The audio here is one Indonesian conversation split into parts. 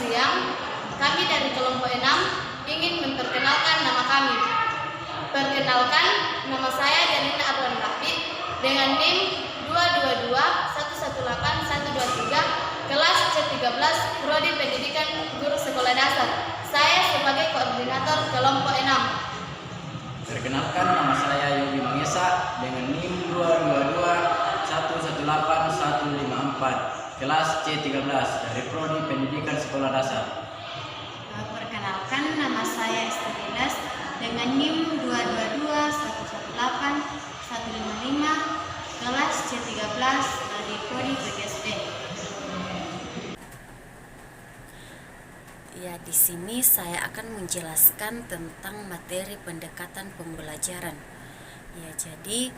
siang. Kami dari kelompok 6 ingin memperkenalkan nama kami. Perkenalkan, nama saya Janina Arwan Rafi dengan NIM 222118123 kelas C13 Prodi Pendidikan Guru Sekolah Dasar. Saya sebagai koordinator kelompok 6. Perkenalkan, nama saya Yogi Mangesa dengan NIM 222118154 kelas C13 dari Prodi Pendidikan Sekolah Dasar. Perkenalkan, nama saya Esther Indas dengan NIM 222118155 kelas C13 dari Prodi PGSD. Ya, di sini saya akan menjelaskan tentang materi pendekatan pembelajaran. Ya, jadi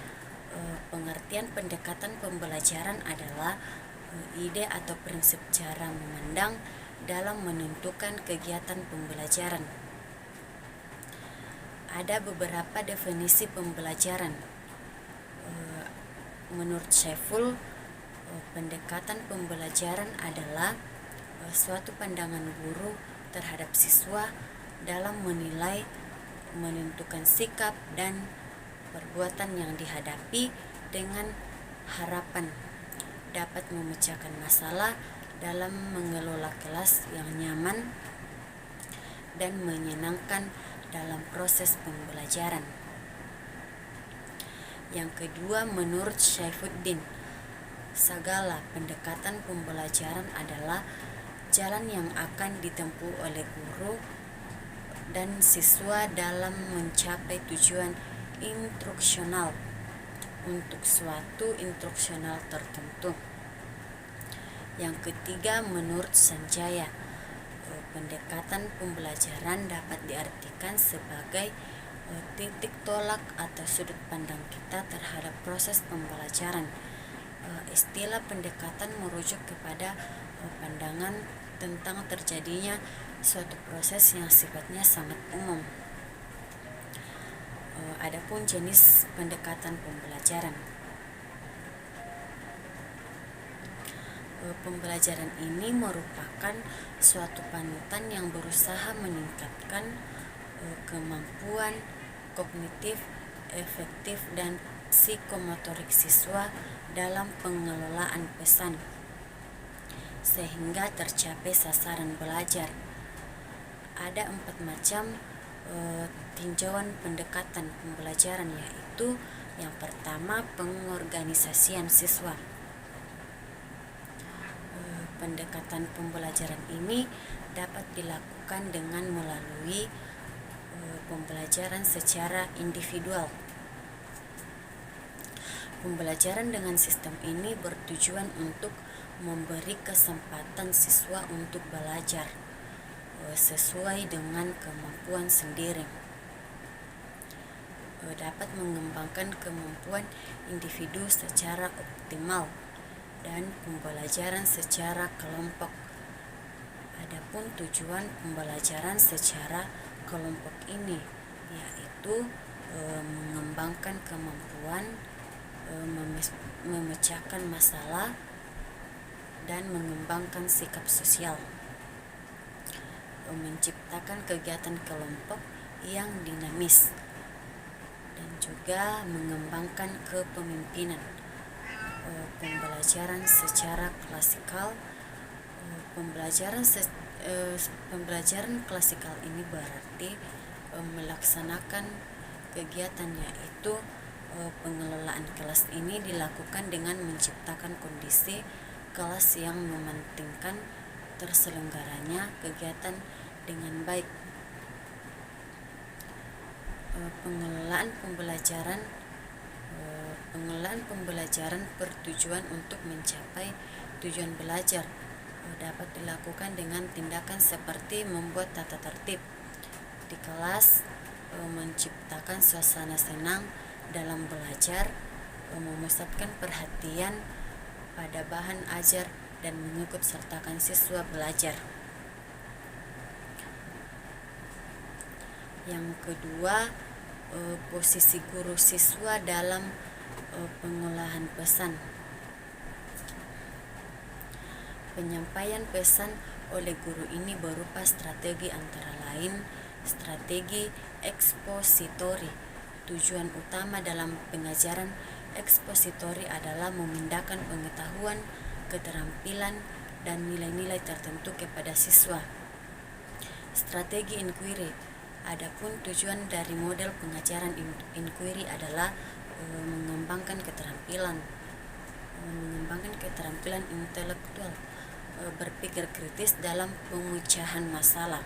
pengertian pendekatan pembelajaran adalah ide atau prinsip cara memandang dalam menentukan kegiatan pembelajaran. Ada beberapa definisi pembelajaran. Menurut Syaiful, pendekatan pembelajaran adalah suatu pandangan guru terhadap siswa dalam menilai, menentukan sikap dan perbuatan yang dihadapi dengan harapan dapat memecahkan masalah dalam mengelola kelas yang nyaman dan menyenangkan dalam proses pembelajaran. Yang kedua, menurut Syaifuddin, segala pendekatan pembelajaran adalah jalan yang akan ditempuh oleh guru dan siswa dalam mencapai tujuan instruksional untuk suatu instruksional tertentu. Yang ketiga, menurut Sanjaya, pendekatan pembelajaran dapat diartikan sebagai titik tolak atau sudut pandang kita terhadap proses pembelajaran. Istilah pendekatan merujuk kepada pandangan tentang terjadinya suatu proses yang sifatnya sangat umum. Adapun jenis pendekatan pembelajaran. Pembelajaran ini merupakan suatu panutan yang berusaha meningkatkan kemampuan kognitif, efektif, dan psikomotorik siswa dalam pengelolaan pesan sehingga tercapai sasaran belajar. Ada 4 macam tinjauan pendekatan pembelajaran, yaitu yang pertama, pengorganisasian siswa. Pendekatan pembelajaran ini dapat dilakukan dengan melalui pembelajaran secara individual. Pembelajaran dengan sistem ini bertujuan untuk memberi kesempatan siswa untuk belajar sesuai dengan kemampuan sendiri. Dapat mengembangkan kemampuan individu secara optimal dan pembelajaran secara kelompok. Adapun tujuan pembelajaran secara kelompok ini yaitu mengembangkan kemampuan memecahkan masalah dan mengembangkan sikap sosial, menciptakan kegiatan kelompok yang dinamis, dan juga mengembangkan kepemimpinan. Pembelajaran secara klasikal. Pembelajaran klasikal ini berarti melaksanakan kegiatan, yaitu pengelolaan kelas ini dilakukan dengan menciptakan kondisi kelas yang mementingkan terselenggaranya kegiatan dengan baik. Pengelolaan pembelajaran bertujuan untuk mencapai tujuan belajar dapat dilakukan dengan tindakan seperti membuat tata tertib di kelas, menciptakan suasana senang dalam belajar, memusatkan perhatian pada bahan ajar dan mengikut sertakan siswa belajar. Yang kedua, posisi guru siswa dalam pengolahan pesan. Penyampaian pesan oleh guru ini berupa strategi antara lain strategi ekspositori. Tujuan utama dalam pengajaran ekspositori adalah memindahkan pengetahuan, keterampilan, dan nilai-nilai tertentu kepada siswa. Strategi inquiry. Adapun tujuan dari model pengajaran inquiry adalah mengembangkan keterampilan intelektual, berpikir kritis dalam pemecahan masalah.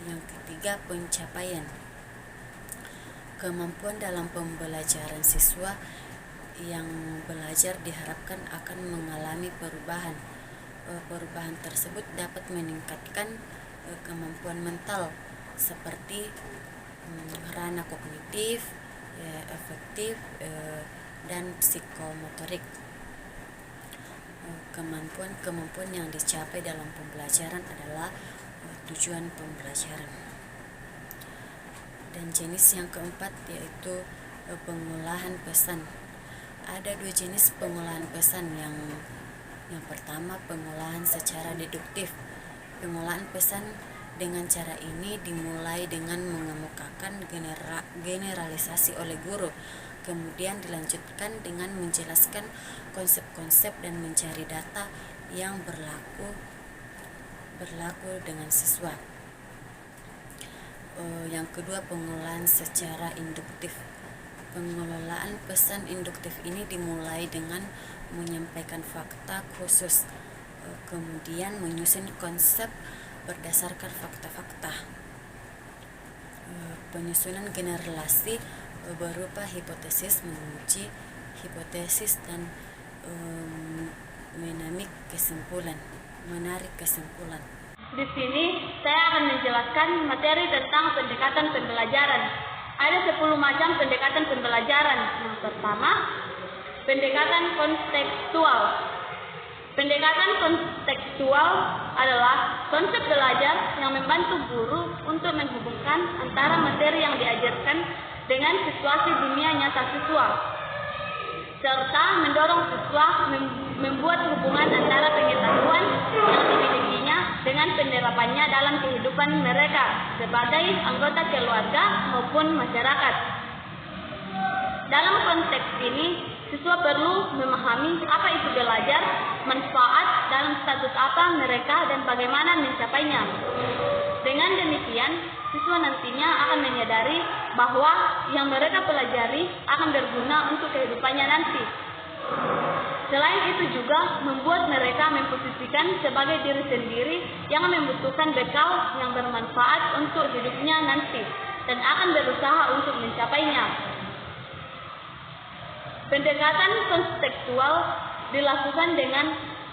Yang ketiga, pencapaian. Kemampuan dalam pembelajaran siswa yang belajar diharapkan akan mengalami perubahan. Perubahan tersebut dapat meningkatkan kemampuan mental seperti ranah kognitif, afektif, dan psikomotorik. Kemampuan yang dicapai dalam pembelajaran adalah tujuan pembelajaran. Dan jenis yang keempat yaitu pengolahan pesan. Ada 2 jenis pengolahan pesan. Yang pertama, pengolahan secara deduktif. Pengolahan pesan dengan cara ini dimulai dengan mengemukakan generalisasi oleh guru, kemudian dilanjutkan dengan menjelaskan konsep-konsep dan mencari data yang berlaku dengan siswa. Yang kedua, pengolahan secara induktif. Pengelolaan pesan induktif ini dimulai dengan menyampaikan fakta khusus, kemudian menyusun konsep berdasarkan fakta-fakta. Penyusunan generalisasi berupa hipotesis, menguji hipotesis, dan menarik kesimpulan. Di sini saya akan menjelaskan materi tentang pendekatan pembelajaran. Ada 10 macam pendekatan pembelajaran. Yang pertama, pendekatan kontekstual. Pendekatan kontekstual adalah konsep belajar yang membantu guru untuk menghubungkan antara materi yang diajarkan dengan situasi dunia nyata siswa, serta mendorong siswa membuat hubungan antara pengetahuan yang dimilikinya dengan penerapannya dalam kehidupan mereka sebagai anggota keluarga maupun masyarakat. Dalam konteks ini, siswa perlu memahami apa itu belajar, manfaat dalam status apa mereka, dan bagaimana mencapainya. Dengan demikian, siswa nantinya akan menyadari bahwa yang mereka pelajari akan berguna untuk kehidupannya nanti. Selain itu juga membuat mereka memposisikan sebagai diri sendiri yang membutuhkan bekal yang bermanfaat untuk hidupnya nanti dan akan berusaha untuk mencapainya. Pendekatan kontekstual dilakukan dengan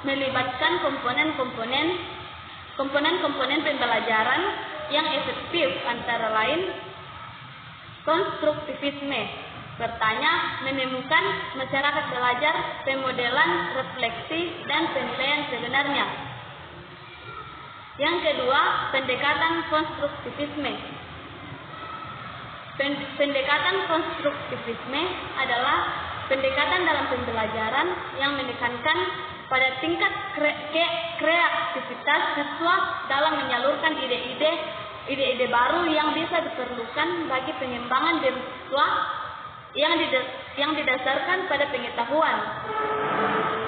melibatkan komponen-komponen pembelajaran yang efektif, antara lain konstruktivisme, bertanya, menemukan masyarakat belajar, pemodelan, refleksi, dan penilaian sebenarnya. Yang kedua, pendekatan konstruktivisme. Pendekatan konstruktivisme adalah pendekatan dalam pembelajaran yang menekankan pada tingkat kreativitas siswa dalam menyalurkan ide-ide baru yang bisa diperlukan bagi pengembangan diri siswa yang didasarkan pada pengetahuan.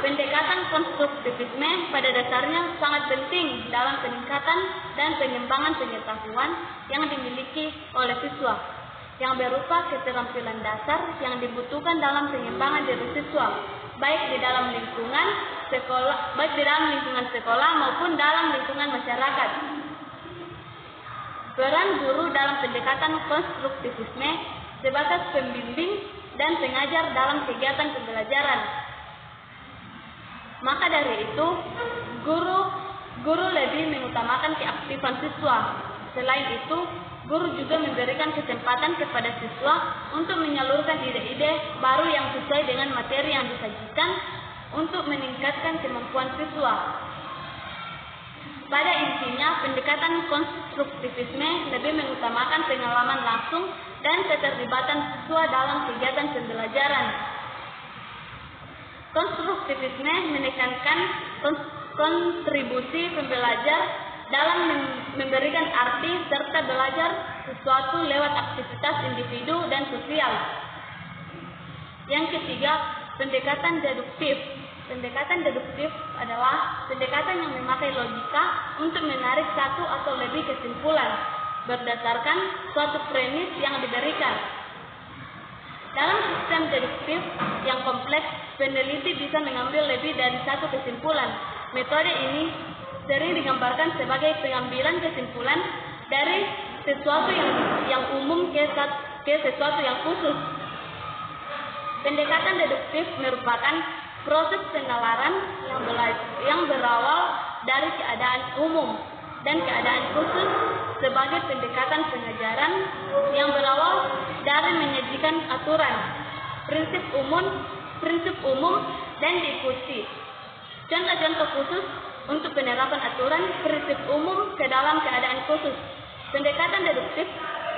Pendekatan konstruktivisme pada dasarnya sangat penting dalam peningkatan dan pengembangan pengetahuan yang dimiliki oleh siswa, yang berupa keterampilan dasar yang dibutuhkan dalam pengembangan diri siswa, baik di dalam lingkungan sekolah maupun dalam lingkungan masyarakat. Peran guru dalam pendekatan konstruktivisme sebagai pembimbing dan pengajar dalam kegiatan pembelajaran. Maka dari itu, guru lebih mengutamakan keaktifan siswa. Selain itu, guru juga memberikan kesempatan kepada siswa untuk menyalurkan ide-ide baru yang sesuai dengan materi yang disajikan untuk meningkatkan kemampuan siswa. Pada intinya, pendekatan konstruktivisme lebih mengutamakan pengalaman langsung dan keterlibatan siswa dalam kegiatan pembelajaran. Konstruktivisme menekankan kontribusi pembelajar dalam memberikan arti serta belajar sesuatu lewat aktivitas individu dan sosial. Yang ketiga, pendekatan deduktif. Pendekatan deduktif adalah pendekatan yang memakai logika untuk menarik satu atau lebih kesimpulan berdasarkan suatu premis yang diberikan. Dalam sistem deduktif yang kompleks, peneliti bisa mengambil lebih dari satu kesimpulan. Metode ini sering digambarkan sebagai pengambilan kesimpulan dari sesuatu yang umum ke sesuatu yang khusus. Pendekatan deduktif merupakan proses penalaran yang berawal dari keadaan umum dan keadaan khusus sebagai pendekatan pengajaran yang berawal dari menyajikan aturan, prinsip umum dan diikuti. Contoh-contoh khusus untuk penerapan aturan prinsip umum ke dalam keadaan khusus. Pendekatan deduktif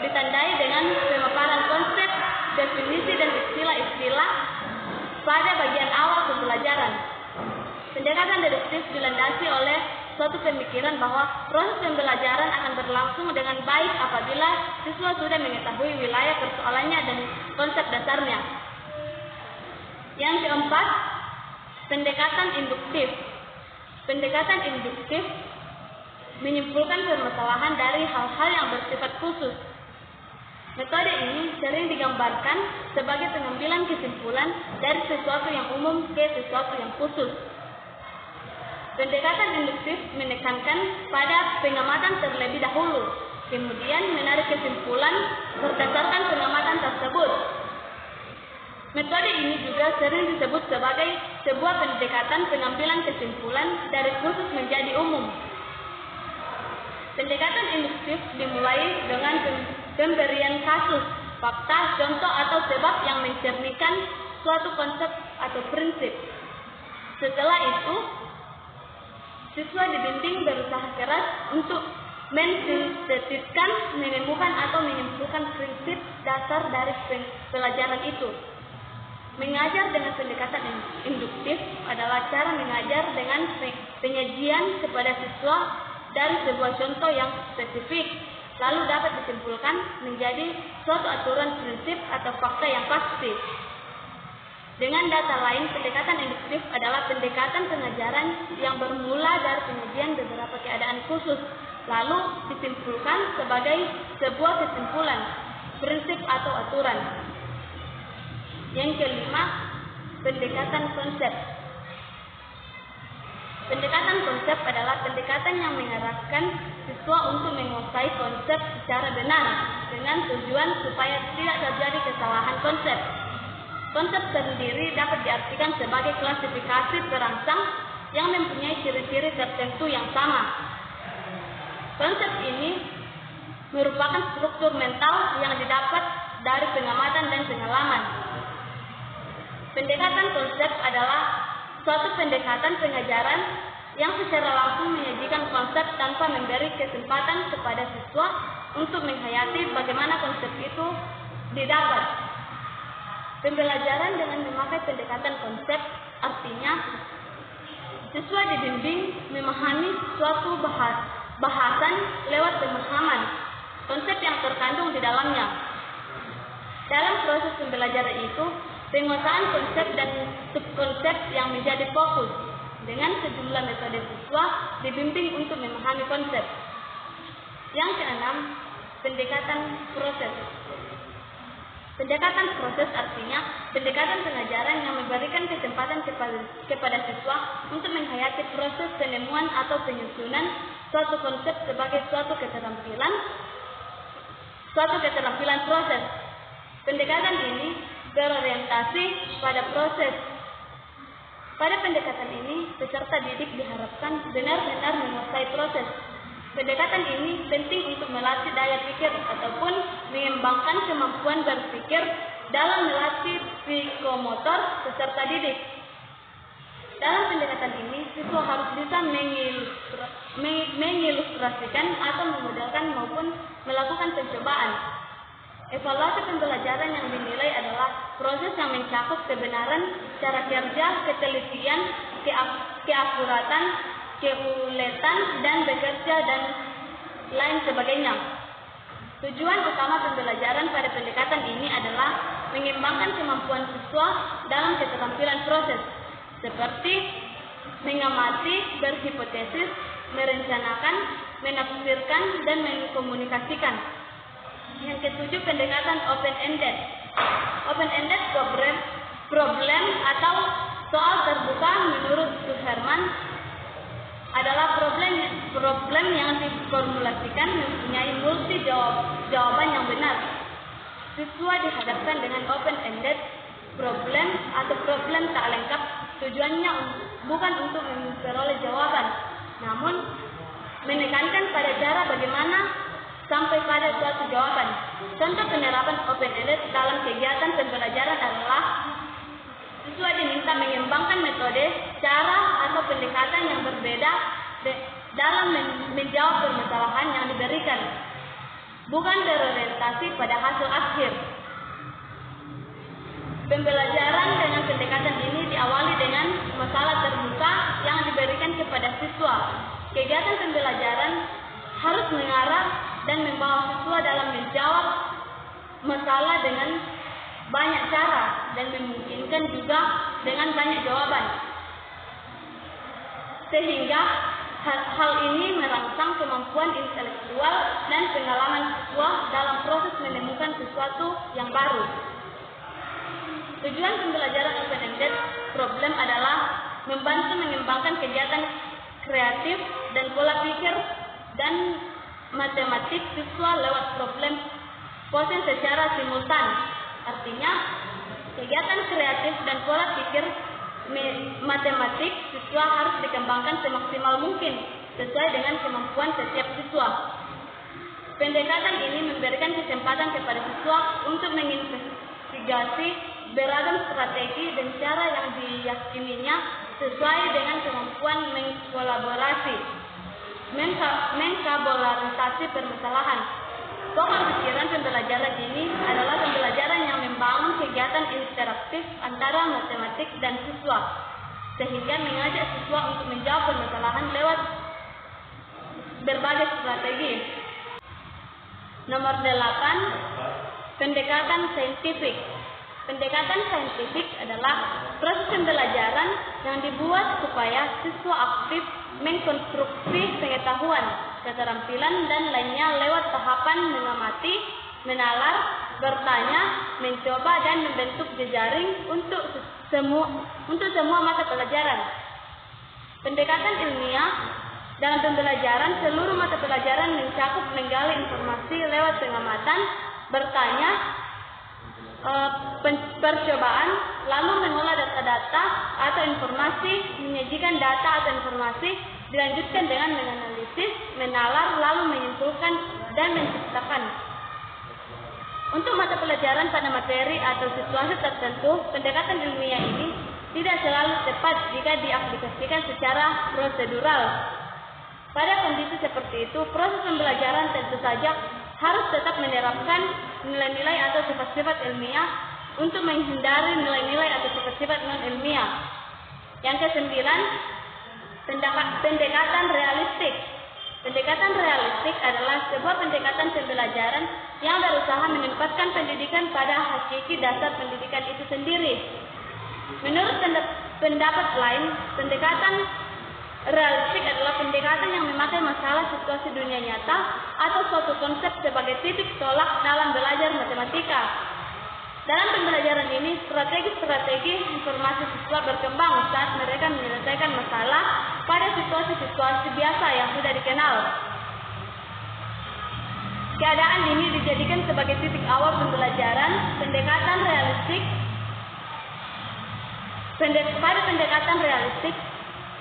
ditandai dengan pemaparan konsep, definisi dan istilah-istilah pada bagian awal pembelajaran. Pendekatan deduktif dilandasi oleh suatu pemikiran bahwa proses pembelajaran akan berlangsung dengan baik apabila siswa sudah mengetahui wilayah persoalannya dan konsep dasarnya. Yang keempat, pendekatan induktif. Pendekatan induktif menyimpulkan permasalahan dari hal-hal yang bersifat khusus. Metode ini sering digambarkan sebagai pengambilan kesimpulan dari sesuatu yang umum ke sesuatu yang khusus. Pendekatan induktif menekankan pada pengamatan terlebih dahulu, kemudian menarik kesimpulan berdasarkan pengamatan tersebut. Metode ini juga sering disebut sebagai sebuah pendekatan pengambilan kesimpulan dari khusus menjadi umum. Pendekatan induktif dimulai dengan pemberian kasus, fakta, contoh atau sebab yang mencerminkan suatu konsep atau prinsip. Setelah itu, siswa dibimbing berusaha keras untuk mensintetiskan, menemukan atau menyimpulkan prinsip dasar dari pelajaran itu. Mengajar dengan pendekatan induktif adalah cara mengajar dengan penyajian kepada siswa dari sebuah contoh yang spesifik, lalu dapat disimpulkan menjadi suatu aturan prinsip atau fakta yang pasti. Dengan data lain, pendekatan induktif adalah pendekatan pengajaran yang bermula dari penyajian beberapa keadaan khusus, lalu disimpulkan sebagai sebuah kesimpulan, prinsip atau aturan. Yang kelima, pendekatan konsep. Pendekatan konsep adalah pendekatan yang mengarahkan siswa untuk menguasai konsep secara benar dengan tujuan supaya tidak terjadi kesalahan konsep. Konsep sendiri dapat diartikan sebagai klasifikasi perangsang yang mempunyai ciri-ciri tertentu yang sama. Konsep ini merupakan struktur mental yang didapat dari pengamatan dan pengalaman. Pendekatan konsep adalah suatu pendekatan pengajaran yang secara langsung menyajikan konsep tanpa memberi kesempatan kepada siswa untuk menghayati bagaimana konsep itu didapat. Pembelajaran dengan memakai pendekatan konsep artinya siswa dibimbing memahami suatu bahasan lewat pemahaman konsep yang terkandung di dalamnya. Dalam proses pembelajaran itu, penguasaan konsep dan subkonsep yang menjadi fokus. Dengan sejumlah metode siswa dibimbing untuk memahami konsep. Yang keenam, pendekatan proses. Pendekatan proses artinya pendekatan pengajaran yang memberikan kesempatan kepada siswa untuk menghayati proses penemuan atau penyusunan suatu konsep sebagai suatu keterampilan proses. Pendekatan ini berorientasi pada proses. Pada pendekatan ini, peserta didik diharapkan benar-benar menguasai proses. Pendekatan ini penting untuk melatih daya pikir ataupun mengembangkan kemampuan berpikir dalam melatih psikomotor peserta didik. Dalam pendekatan ini, siswa harus bisa mengilustrasikan atau memodelkan maupun melakukan pencobaan. Evaluasi pembelajaran yang dinilai adalah proses yang mencakup kebenaran, cara kerja, ketelitian, keakuratan, keuletan dan bekerja dan lain sebagainya. Tujuan utama pembelajaran pada pendekatan ini adalah mengembangkan kemampuan siswa dalam keterampilan proses, seperti mengamati, berhipotesis, merencanakan, menafsirkan, dan mengkomunikasikan. Yang ketujuh, pendekatan open-ended. Open-ended problem atau soal terbuka menurut Suherman adalah problem yang diformulasikan mempunyai multi jawaban yang benar. Siswa dihadapkan dengan open-ended problem atau problem tak lengkap. Tujuannya bukan untuk memperoleh jawaban, namun menekankan pada cara bagaimana sampai pada suatu jawaban. Contoh penerapan open-ended dalam kegiatan pembelajaran adalah siswa diminta mengembangkan metode, cara, atau pendekatan yang berbeda dalam menjawab permasalahan yang diberikan, bukan berorientasi pada hasil akhir. Pembelajaran dengan pendekatan ini diawali dengan masalah terbuka yang diberikan kepada siswa. Kegiatan pembelajaran harus mengarah dan membawa siswa dalam menjawab masalah dengan banyak cara dan memungkinkan juga dengan banyak jawaban. Sehingga hal ini merangsang kemampuan intelektual dan pengalaman siswa dalam proses menemukan sesuatu yang baru. Tujuan pembelajaran open-ended problem adalah membantu mengembangkan kegiatan kreatif dan pola pikir dan matematik siswa lewat problem posing secara simultan. Artinya, kegiatan kreatif dan pola pikir matematik siswa harus dikembangkan semaksimal mungkin sesuai dengan kemampuan setiap siswa. Pendekatan ini memberikan kesempatan kepada siswa untuk menginvestigasi beragam strategi dan cara yang diyakininya sesuai dengan kemampuan mengkolaborasi, mengkolaborisasi permasalahan. Pokok pikiran pembelajaran ini adalah pembelajaran yang membangun kegiatan interaktif antara matematik dan siswa, sehingga mengajak siswa untuk menjawab permasalahan lewat berbagai strategi. Nomor 8, pendekatan saintifik. Pendekatan saintifik adalah proses pembelajaran yang dibuat supaya siswa aktif mengkonstruksi pengetahuan, keterampilan, dan lainnya lewat tahapan mengamati, menalar, bertanya, mencoba, dan membentuk jejaring untuk semua mata pelajaran. Pendekatan ilmiah dalam pembelajaran, seluruh mata pelajaran mencakup menggali informasi lewat pengamatan, bertanya, percobaan, lalu mengolah data-data atau informasi, menyajikan data atau informasi, dilanjutkan dengan menganalisis, menalar, lalu menyimpulkan dan menciptakan. Untuk mata pelajaran pada materi atau situasi tertentu, pendekatan ilmiah ini tidak selalu tepat jika diaplikasikan secara prosedural. Pada kondisi seperti itu, proses pembelajaran tentu saja harus tetap menerapkan nilai-nilai atau sifat-sifat ilmiah untuk menghindari nilai-nilai atau sifat-sifat non-ilmiah. Yang ke-9, pendekatan realistik. Pendekatan realistik adalah sebuah pendekatan pembelajaran yang berusaha menempatkan pendidikan pada hakiki dasar pendidikan itu sendiri. Menurut pendapat lain, pendekatan realistik adalah pendekatan yang memakai masalah situasi dunia nyata atau suatu konsep sebagai titik tolak dalam belajar matematika. Dalam pembelajaran ini, strategi-strategi informasi siswa berkembang saat mereka menyelesaikan masalah pada situasi-situasi biasa yang sudah dikenal. Keadaan ini dijadikan sebagai titik awal pembelajaran pendekatan realistik.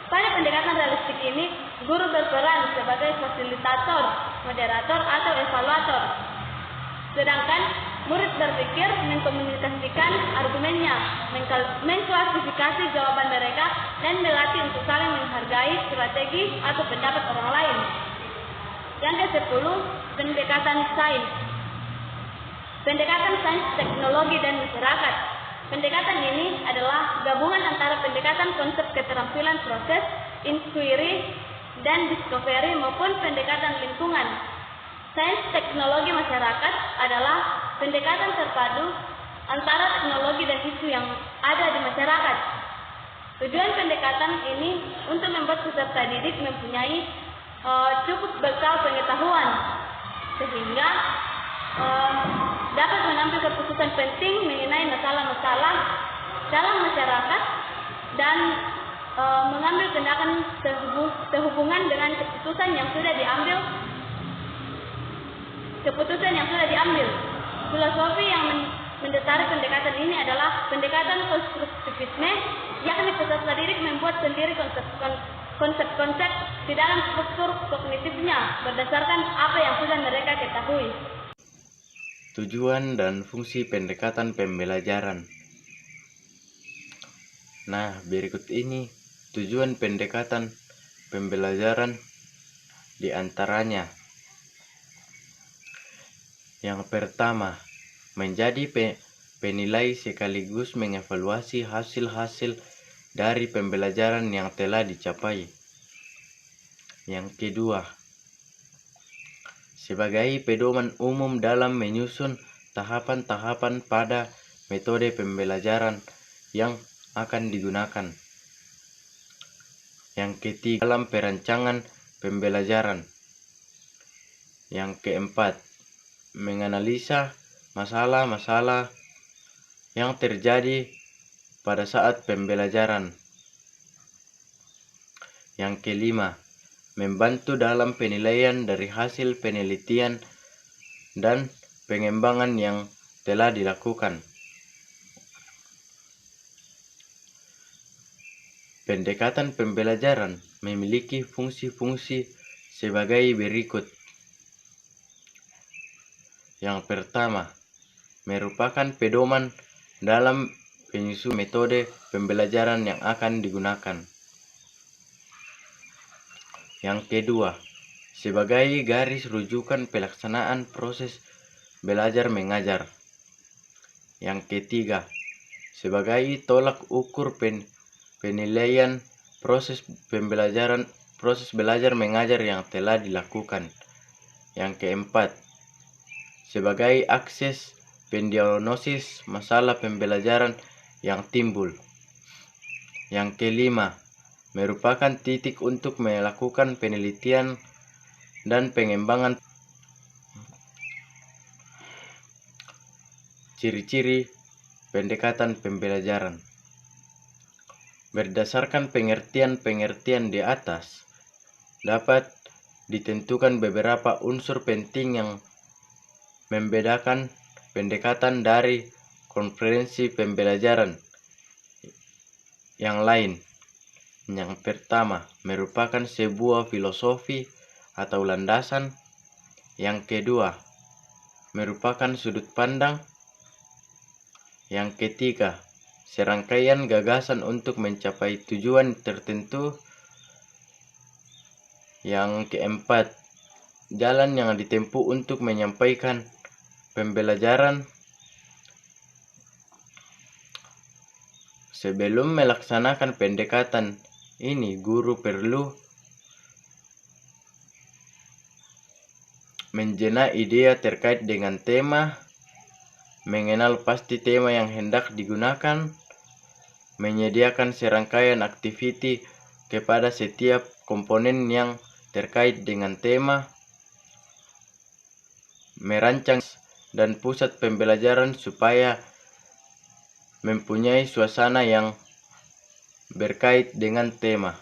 Pada pendekatan realistik ini, guru berperan sebagai fasilitator, moderator, atau evaluator. Sedangkan murid berpikir, mengkomunikasikan argumennya, mengklasifikasi jawaban mereka, dan melatih untuk saling menghargai strategi atau pendapat orang lain. Yang ke-10, pendekatan sains. Pendekatan sains, teknologi, dan masyarakat. Pendekatan ini adalah gabungan antara pendekatan konsep keterampilan proses, inquiry, dan discovery maupun pendekatan lingkungan. Sains teknologi masyarakat adalah pendekatan terpadu antara teknologi dan isu yang ada di masyarakat. Tujuan pendekatan ini untuk membuat peserta didik mempunyai cukup bekal pengetahuan sehingga dapat mengambil keputusan penting mengenai masalah-masalah dalam masyarakat dan mengambil tindakan sehubungan dengan keputusan yang sudah diambil. Filosofi yang mendasari pendekatan ini adalah pendekatan konstruktivisme, yakni peserta didik membuat sendiri konsep-konsep di dalam struktur kognitifnya berdasarkan apa yang sudah mereka ketahui. Tujuan dan fungsi pendekatan pembelajaran. Nah, berikut ini tujuan pendekatan pembelajaran di antaranya. Yang pertama, menjadi penilai sekaligus mengevaluasi hasil-hasil dari pembelajaran yang telah dicapai. Yang kedua, sebagai pedoman umum dalam menyusun tahapan-tahapan pada metode pembelajaran yang akan digunakan. Yang ketiga, dalam perancangan pembelajaran. Yang keempat, menganalisa masalah-masalah yang terjadi pada saat pembelajaran. Yang kelima, membantu dalam penilaian dari hasil penelitian dan pengembangan yang telah dilakukan. Pendekatan pembelajaran memiliki fungsi-fungsi sebagai berikut. Yang pertama, merupakan pedoman dalam penyusunan metode pembelajaran yang akan digunakan. Yang kedua, sebagai garis rujukan pelaksanaan proses belajar mengajar. Yang ketiga, sebagai tolak ukur penilaian proses belajar mengajar yang telah dilakukan. Yang keempat, sebagai akses pendiagnosis masalah pembelajaran yang timbul. Yang kelima, merupakan titik untuk melakukan penelitian dan pengembangan. Ciri-ciri pendekatan pembelajaran. Berdasarkan pengertian-pengertian di atas, dapat ditentukan beberapa unsur penting yang membedakan pendekatan dari konferensi pembelajaran yang lain. Yang pertama, merupakan sebuah filosofi atau landasan. Yang kedua, merupakan sudut pandang. Yang ketiga, serangkaian gagasan untuk mencapai tujuan tertentu. Yang keempat, jalan yang ditempuh untuk menyampaikan pembelajaran. Sebelum melaksanakan pendekatan ini, guru perlu menjana ide terkait dengan tema, mengenal pasti tema yang hendak digunakan, menyediakan serangkaian aktiviti kepada setiap komponen yang terkait dengan tema, merancang dan pusat pembelajaran supaya mempunyai suasana yang berkait dengan tema.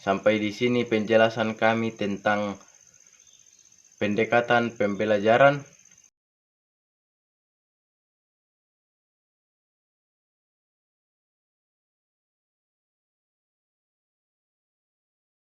Sampai di sini penjelasan kami tentang pendekatan pembelajaran.